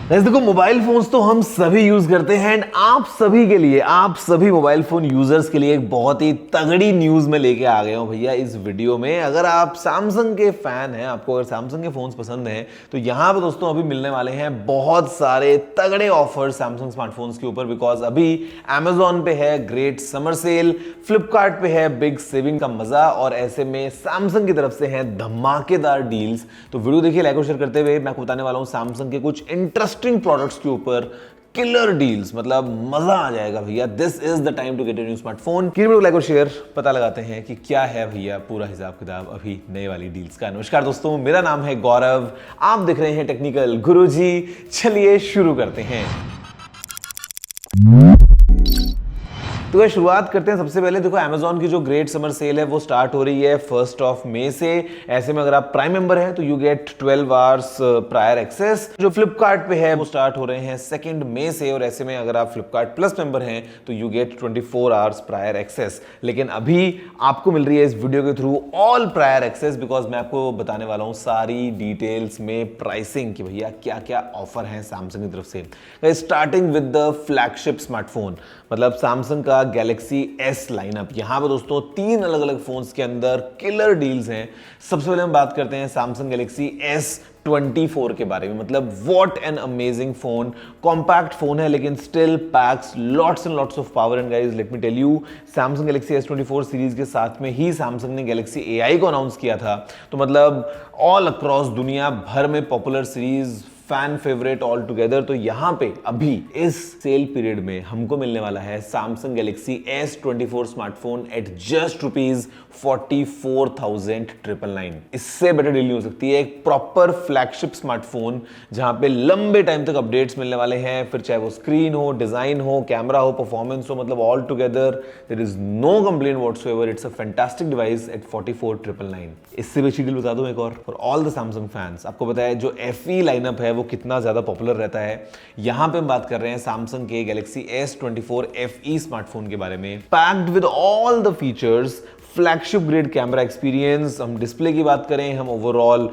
वैसे देखो, mobile phones तो हम सभी यूज करते हैं एंड आप सभी के लिए, आप सभी मोबाइल फोन यूजर्स के लिए एक बहुत ही तगड़ी न्यूज में लेके आ गया हूं भैया इस वीडियो में। अगर आप सैमसंग के फैन हैं, आपको अगर सैमसंग के फोन्स पसंद हैं, तो यहां पे दोस्तों अभी मिलने वाले हैं बहुत सारे तगड़े ऑफर्स सैमसंग स्मार्टफोन्स के ऊपर। बिकॉज अभी Amazon पे है ग्रेट समर सेल, फ्लिपकार्ट पे है बिग सेविंग का मजा, और ऐसे में सैमसंग की तरफ से हैं धमाकेदार डील्स। तो वीडियो देखिए, लाइक और शेयर करते हुए मैं आपको बताने वाला हूं सैमसंग के कुछ इंटरेस्टिंग प्रोडक्ट्स के ऊपर किलर डील्स, मतलब मजा आ जाएगा भैया। This is the time to get a new smartphone. Like और शेयर, पता लगाते हैं कि क्या है भैया पूरा हिसाब किताब अभी नए वाली डील्स का। नमस्कार दोस्तों, मेरा नाम है गौरव, आप देख रहे हैं टेक्निकल गुरुजी। चलिए शुरू करते हैं। तो शुरुआत करते हैं। सबसे पहले देखो, Amazon की जो ग्रेट समर सेल है वो स्टार्ट हो रही है 1 मई से। ऐसे में अगर आप प्राइम मेंबर हैं तो you get 12 hours prior access. जो फ्लिपकार्ट पे है वो स्टार्ट हो रहे हैं 2 मई से, और ऐसे में अगर आप फ्लिपकार्ट प्लस मेंबर हैं तो you get 24 hours prior access. लेकिन अभी आपको मिल रही है इस वीडियो के through all prior access, because मैं आपको बताने वाला हूं सारी डिटेल्स में प्राइसिंग कि भैया क्या क्या ऑफर है सैमसंग की तरफ से। Starting with the flagship smartphone, मतलब सैमसंग का गैलेक्सी एस लाइनअप। यहां पर दोस्तों 3 अलग अलग फोन्स के अंदर किलर डील्स हैं। सबसे पहले हम बात करते हैं सैमसंग गैलेक्सी S24 के बारे में। मतलब what an amazing phone, compact phone है लेकिन still packs lots and lots of power. And guys let me tell you, Samsung Galaxy S24 series के साथ में ही सैमसंग ने गैलेक्सी AI को अनाउंस किया था। तो मतलब ऑल अक्रॉस दुनिया भर में popular series, fan favourite all together. तो यहां पे अभी इस सेल पीरियड में हमको मिलने वाला है Samsung Galaxy S24 smartphone at just ₹44,999। इससे बेटर डील नहीं हो सकती है। एक प्रॉपर फ्लैगशिप स्मार्टफोन जहां पे लंबे टाइम तक अपडेट्स मिलने वाले हैं, फिर चाहे वो स्क्रीन हो, डिजाइन हो, कैमरा हो, परफॉर्मेंस हो, मतलब all together there is no complaint whatsoever. It's a fantastic device at 44,999। इससे बेची डील बता दूं एक और, for all the Samsung fans. आपको पता है जो FE लाइनअप है वो कितना ज्यादा पॉपुलर रहता है। यहां पे हम बात कर रहे हैं सैमसंग के गैलेक्सी S24 FE स्मार्टफोन के बारे में, packed with all the features, flagship grade camera experience. हम डिस्प्ले की बात करें, हम ओवरऑल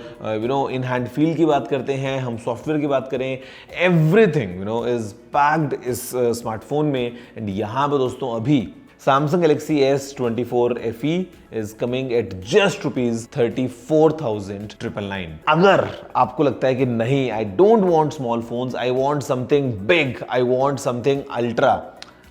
इन हैंड फील की बात करते हैं, हम सॉफ्टवेयर की बात करें, एवरीथिंग इज पैक्ड इस स्मार्टफोन में। एंड यहां पे दोस्तों अभी Samsung Galaxy S24 FE is coming at just ₹34,999। अगर आपको लगता है कि नहीं, I don't want small phones, I want something big, I want something ultra,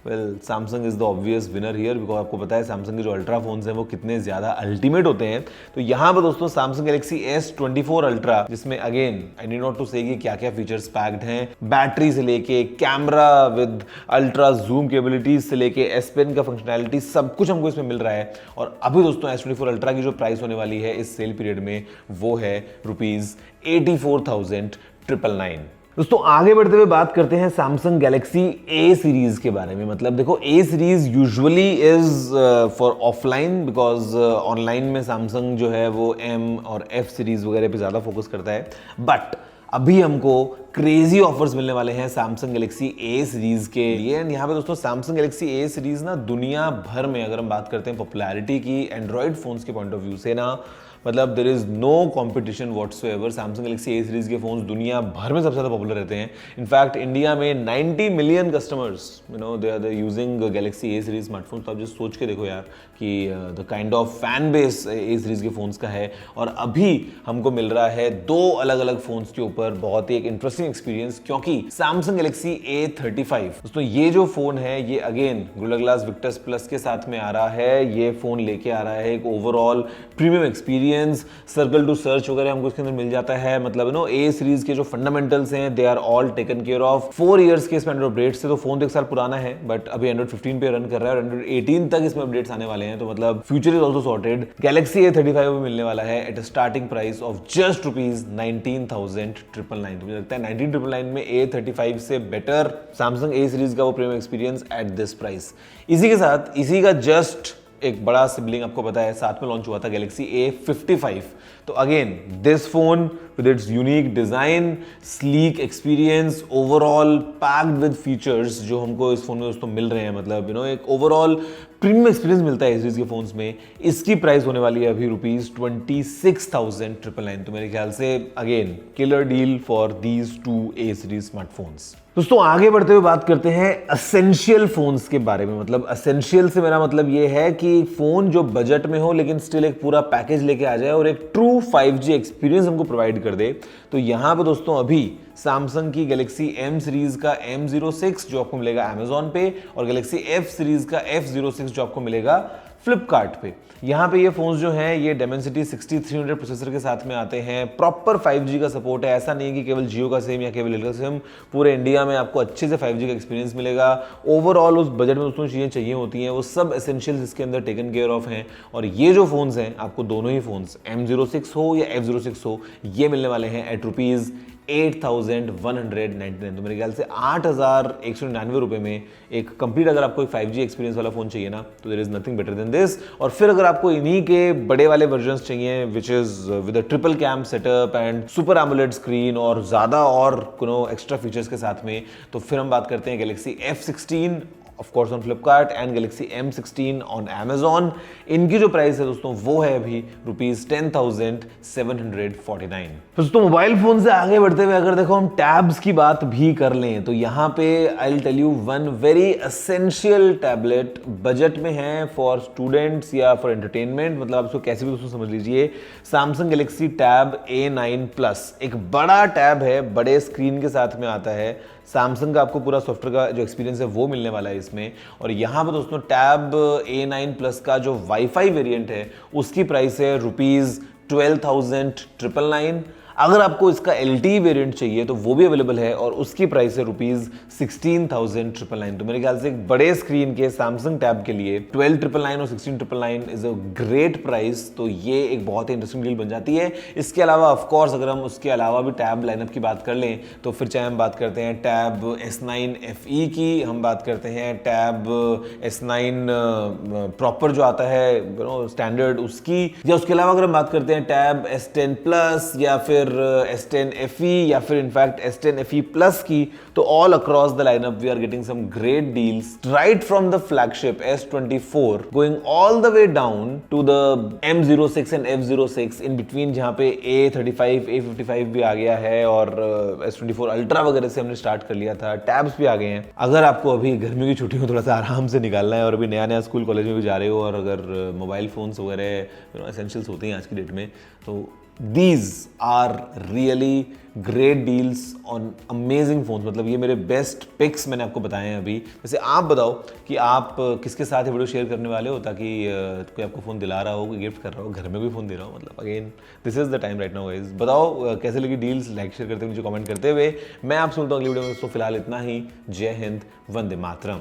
well Samsung is the obvious winner here. Because आपको पता है सैमसंग के जो अल्ट्रा फोन्स हैं वो कितने ज्यादा अल्टीमेट होते हैं। तो यहां पर दोस्तों सैमसंग गैलेक्सी S24 अल्ट्रा, जिसमें again I need not to say कि क्या क्या फीचर्स पैक्ड हैं, बैटरी से लेके कैमरा विद अल्ट्रा जूम केबिलिटीज से लेके S पेन का फंक्शनैलिटी, सब कुछ हमको इसमें मिल रहा है। और अभी दोस्तों S24 अल्ट्रा की जो प्राइस होने वाली है इस सेल पीरियड में वो है ₹84,999। दोस्तों आगे बढ़ते हुए बात करते हैं सैमसंग गैलेक्सी A सीरीज के बारे में। मतलब देखो, A series usually is for offline, because online में सैमसंग जो है वो M और F सीरीज वगैरह पे ज्यादा फोकस करता है। बट अभी हमको क्रेजी ऑफर्स मिलने वाले हैं सैमसंग गैलेक्सी A सीरीज के लिए। एंड यहाँ पे दोस्तों सैमसंग गैलेक्सी A सीरीज ना दुनिया भर में, अगर हम बात करते हैं पॉपुलैरिटी की एंड्रॉइड फोन्स के पॉइंट ऑफ व्यू से ना, मतलब there is no competition whatsoever. Samsung Galaxy A series के फोन्स दुनिया भर में सबसे ज्यादा पॉपुलर रहते हैं। इनफैक्ट इंडिया में 90 million customers they are using Galaxy A series smartphone. तो आप जस्ट सोच के देखो यार कि the kind of fan base A series के फोन्स का है। और अभी हमको मिल रहा है 2 अलग अलग फोन्स के ऊपर बहुत ही एक इंटरेस्टिंग एक्सपीरियंस, क्योंकि सैमसंग गैलेक्सी A35 दोस्तों ये जो फोन है ये again gorilla glass Victus plus के साथ में आ रहा है। ये फोन लेके आ रहा है एक overall premium experience, circle to search वगैरह हमको इसके अंदर मिल जाता है। मतलब A सीरीज के जो फंडामेंटल्स हैं they are all taken care of. 4 years के इसमें एंड्रॉइड अपडेट्स से, तो फोन तो 1 साल पुराना है बट अभी एंड्रॉइड 15 पे रन कर रहा है और एंड्रॉइड 18 तक इसमें अपडेट्स आने वाले हैं। तो मतलब future is also sorted. Galaxy A35 भी मिलने वाला है at a starting price of just ₹19,999। तो मुझे लगता है 19,999 में A35 से बेटर सैमसंग A सीरीज का वो premium experience at this price. इसी के साथ इसी का जस्ट एक बड़ा सिबलिंग आपको पता है साथ में लॉन्च हुआ था गैलेक्सी A55। तो again this phone with its unique design, sleek experience, overall packed with features जो हमको इस फोन में दोस्तों मिल रहे हैं, मतलब एक ओवरऑल प्रीमियम एक्सपीरियंस मिलता है इस सीरीज के फोन्स में। इसकी प्राइस होने वाली है अभी ₹26,999। तो मेरे ख्याल से again killer deal for these two A series smartphones. दोस्तों आगे बढ़ते हुए बात करते हैं एसेंशियल फोन्स के बारे में। मतलब एसेंशियल से मेरा मतलब ये है कि फोन जो बजट में हो लेकिन स्टिल एक पूरा पैकेज लेके आ जाए और एक ट्रू 5G एक्सपीरियंस हमको प्रोवाइड कर दे। तो यहां पे दोस्तों अभी सैमसंग की गैलेक्सी M सीरीज का M06 जो आपको मिलेगा अमेजॉन पे, और गैलेक्सी F सीरीज का F06 जो आपको मिलेगा फ्लिपकार्ट पे। यहाँ पे ये फोन्स जो हैं ये Dimensity 6300 प्रोसेसर के साथ में आते हैं। प्रॉपर 5G का सपोर्ट है, ऐसा नहीं है कि केवल जियो का सिम या केवल एयरटेल का सिम, पूरे इंडिया में आपको अच्छे से 5G का एक्सपीरियंस मिलेगा। ओवरऑल उस बजट में दोस्तों चीज़ें चाहिए होती हैं वो सब एसेंशियल्स इसके अंदर टेकन केयर ऑफ हैं। और ये जो फोन्स हैं आपको दोनों ही फोन्स M06 हो या F06 हो ये मिलने वाले हैं एट ₹8,199। तो मेरे ख्याल से 8,199 रुपए में एक कंप्लीट, अगर आपको एक 5G एक्सपीरियंस वाला फोन चाहिए ना तो there is nothing better than this. और फिर अगर आपको इन्हीं के बड़े वाले वर्जन्स चाहिए which is with a triple cam setup and super AMOLED screen और ज्यादा और एक्स्ट्रा फीचर्स के साथ में, तो फिर हम बात करते हैं Galaxy F16 of course on Flipkart and Galaxy M16 on Amazon। इनकी जो प्राइस है दोस्तों वो है अभी ₹10,749। दोस्तों मोबाइल फोन से आगे बढ़ते हुए अगर देखो हम टैब्स की बात भी कर लें तो यहाँ पे I will tell you one very essential tablet budget में है फॉर स्टूडेंट्स या फॉर एंटरटेनमेंट। मतलब आप इसको कैसे भी दोस्तों समझ लीजिए, Samsung Galaxy tab A9 plus एक बड़ा टैब है, बड़े स्क्रीन के साथ में आता है। सैमसंग का आपको पूरा सॉफ्टवेयर का जो एक्सपीरियंस है वो मिलने वाला है इसमें। और यहाँ पर दोस्तों टैब A9 प्लस का जो वाईफाई वेरिएंट है उसकी प्राइस है ₹12,999। अगर आपको इसका LTE वेरिएंट चाहिए तो वो भी अवेलेबल है और उसकी प्राइस है ₹16,999। तो मेरे ख्याल से एक बड़े स्क्रीन के सैमसंग टैब के लिए 12,999 और 16,999 इज अ ग्रेट प्राइस। तो ये एक बहुत ही इंटरेस्टिंग डील बन जाती है। इसके अलावा ऑफ कोर्स अगर हम उसके अलावा भी टैब लाइनअप की बात कर लें तो फिर चाहे हम बात करते हैं टैब S9 FE की, हम बात करते हैं टैब S9 प्रॉपर जो आता है स्टैंडर्ड उसकी, या उसके अलावा अगर हम बात करते हैं टैब S10 प्लस या फिर S10 FE या फिर इनफैक्ट S10 FE प्लस की, तो all across the lineup we are getting some great deals right from the flagship S24 going all the way down to the M06 and F06 in between, जहां पे A35 A55 भी आ गया है और S24 ultra वगैरह से हमने start कर लिया था, टैब्स भी आ गए हैं। अगर आपको अभी गर्मी की छुट्टी में थोड़ा सा आराम से निकालना है और अभी नया नया स्कूल कॉलेज में भी जा रहे हो और अगर मोबाइल फोन्स वगैरह एसेंशियल्स होते हैं आज की डेट में, तो These are really great deals on amazing phones। मतलब ये मेरे बेस्ट पिक्स मैंने आपको बताए हैं अभी। वैसे आप बताओ कि आप किसके साथ ये वीडियो शेयर करने वाले हो ताकि कोई आपको फ़ोन दिला रहा हो, कोई गिफ्ट कर रहा हो, घर में कोई फ़ोन दे रहा हो। मतलब again this is the time right now guys. बताओ कैसे लगी डील्स, लाइक शेयर करते हुए, मुझे कमेंट करते हुए। मैं आप सुनता हूँ अगली वीडियो में। दोस्तों फिलहाल इतना ही। जय हिंद, वंदे मातरम।